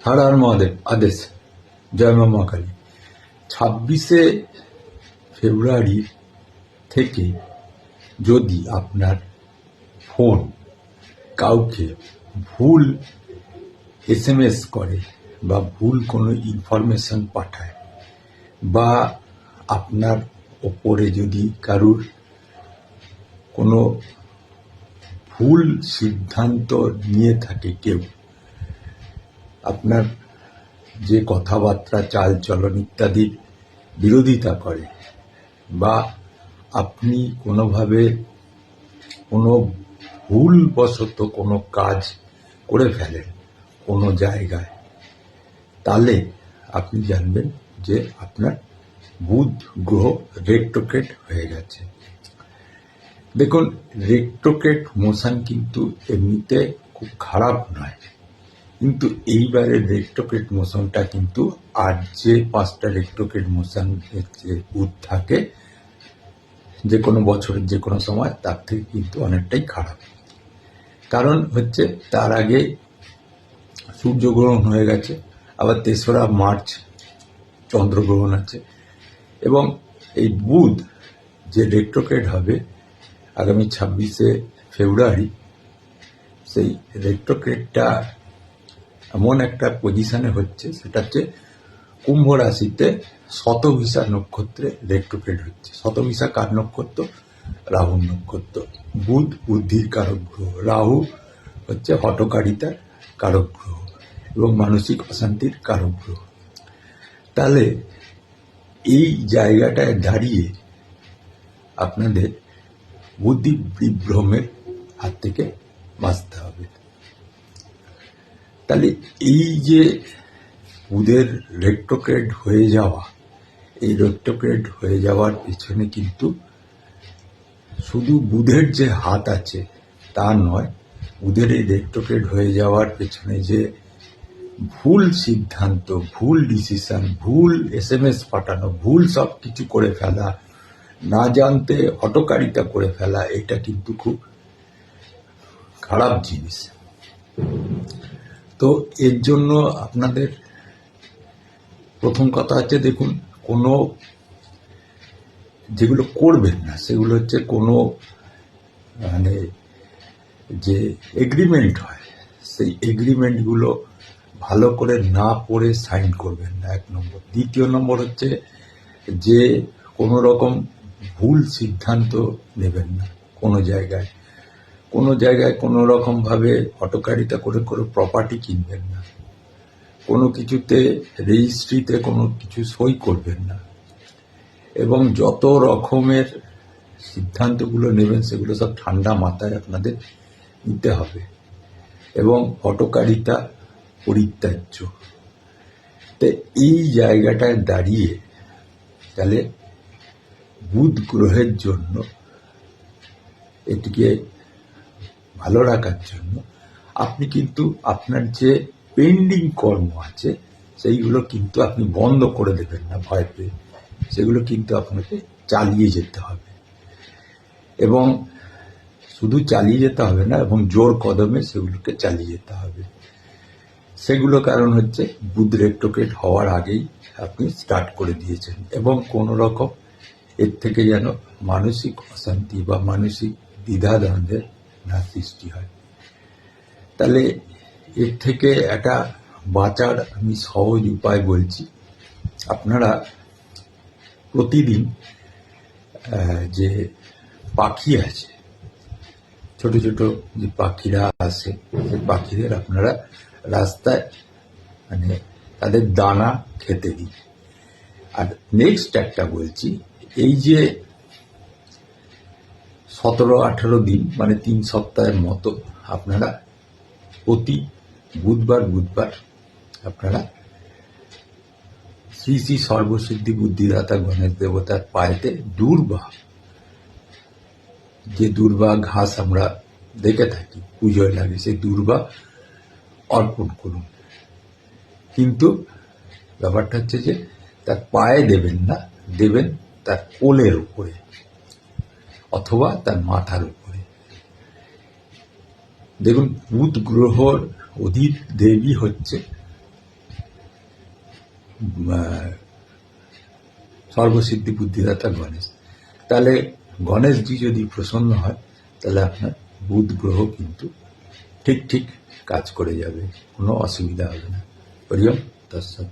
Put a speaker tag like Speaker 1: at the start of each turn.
Speaker 1: হর হর মহাদেব, আদেশ, জয় মা মহাকালী। 26শে ফেব্রুয়ারি থেকে যদি আপনার ফোন কাউকে ভুল SMS করে বা ভুল কোনো ইনফরমেশন পাঠায় বা আপনার ওপরে যদি কারুর কোনো ভুল সিদ্ধান্ত নিয়ে থাকে কেউ, আপনার যে কথাবার্তা চালচলন ইত্যাদির বিরোধিতা করে বা আপনি কোনোভাবে কোনো ভুলবশত কোনো কাজ করে ফেলেন কোনো জায়গায়, তাহলে আপনি জানবেন যে আপনার বুধ গ্রহ রেট্রোগ্রেড হয়ে গেছে। দেখুন, রেট্রোগ্রেড মোশন কিন্তু এমনিতে খুব খারাপ নয়, কিন্তু এইবারের রেট্রোগ্রেড মোশনটা কিন্তু আর যে 5টা রেট্রোগ্রেড মোশন যে বুধ থাকে যে কোনো বছরের যে কোনো সময়, তার থেকে কিন্তু অনেকটাই খারাপ। কারণ হচ্ছে তার আগে সূর্যগ্রহণ হয়ে গেছে, আবার 3রা মার্চ চন্দ্রগ্রহণ আছে, এবং এই বুধ যে রেট্রোগ্রেড হবে আগামী 26শে ফেব্রুয়ারি, সেই রেট্রোগ্রেডটা এমন একটা পজিশনে হচ্ছে, সেটা হচ্ছে কুম্ভ রাশিতে শতভিসা নক্ষত্রে রেট্রোগ্রেড হচ্ছে। শতভিসা কার নক্ষত্র? রাহুর নক্ষত্র। বুধ বুদ্ধির কারক গ্রহ, রাহু হচ্ছে হঠকারিতার কারক গ্রহ এবং মানসিক অশান্তির কারক গ্রহ। তাহলে এই জায়গাটায় দাঁড়িয়ে আপনাদের বুদ্ধি বিভ্রমের হাত থেকে বাঁচতে হবে। তাহলে এই যে বুধের রেট্রোগ্রেড হয়ে যাওয়া, এই রেট্রোগ্রেড হয়ে যাওয়ার পিছনে কিন্তু শুধু বুধের যে হাত আছে তা নয়, বুধের এই রেট্রোগ্রেড হয়ে যাওয়ার পেছনে যে ভুল সিদ্ধান্ত, ভুল ডিসিশন, ভুল SMS পাঠানো, ভুল সব কিছু করে ফেলা, না জানতে হঠকারিতা করে ফেলা, এটা কিন্তু খুব খারাপ জিনিস। তো এর জন্য আপনাদের প্রথম কথা হচ্ছে, দেখুন, কোনো যেগুলো করবেন না সেগুলো হচ্ছে কোনো মানে যে এগ্রিমেন্ট হয়, সেই এগ্রিমেন্টগুলো ভালো করে না পড়ে সাইন করবেন না, 1 নম্বর। দ্বিতীয় নম্বর হচ্ছে যে কোনো রকম ভুল সিদ্ধান্ত নেবেন না কোনো জায়গায়। কোনো রকমভাবে হঠকারিতা করে প্রপার্টি কিনবেন না, কোনো কিছুতে রেজিস্ট্রিতে কোনো কিছু সই করবেন না, এবং যত রকমের সিদ্ধান্তগুলো নেবেন সেগুলো সব ঠান্ডা মাথায় আপনাদের নিতে হবে, এবং হঠকারিতা পরিত্যাজ্য। তো এই জায়গাটায় দাঁড়িয়ে তাহলে বুধ গ্রহের জন্য এটিকে ভালো রাখার জন্য আপনি কিন্তু আপনার যে পেন্ডিং কর্ম আছে সেইগুলো কিন্তু আপনি বন্ধ করে দেবেন না ভয় পেয়ে, সেগুলো কিন্তু আপনাকে চালিয়ে যেতে হবে, এবং শুধু চালিয়ে যেতে হবে না, এবং জোর কদমে সেগুলোকে চালিয়ে যেতে হবে। সেগুলো কারণ হচ্ছে বুধ রেট্রোগ্রেড হওয়ার আগেই আপনি স্টার্ট করে দিয়েছেন, এবং কোনো রকম এর থেকে যেন মানসিক অশান্তি বা মানসিক দ্বিধাদ্বন্দ্বের না সৃষ্টি হয়। তাহলে এর থেকে একটা বাঁচার আমি সহজ উপায় বলছি। আপনারা প্রতিদিন যে পাখি আছে, ছোট ছোট যে পাখিরা আসে, সেই পাখিদের আপনারা রাস্তায় মানে তাদের দানা খেতে দিন। আর নেক্সট একটা বলছি, এই যে 17-18 দিন মানে 3 সপ্তাহের মতো আপনারা প্রতি বুধবার আপনারা শ্রী শ্রী সর্বসিদ্ধি বুদ্ধিদাতা গণেশ দেবতার পায়েতে যে দূর্বা ঘাস আমরা দেখে থাকি পুজোয় লাগে, সেই দূর্বা অর্পণ করুন। কিন্তু ব্যাপারটা হচ্ছে যে তার পায়ে দেবেন না, দেবেন তার কোলের উপরে অথবা তার মাথার উপরে। দেখুন, বুধ গ্রহর অধিক দেবী হচ্ছে সর্বসিদ্ধি বুদ্ধিদাতা গণেশ। তাহলে গণেশজি যদি প্রসন্ন হয় তাহলে আপনার বুধ গ্রহ কিন্তু ঠিক ঠিক কাজ করে যাবে, কোনো অসুবিধা হবে না। হরিওম তৎসৎ।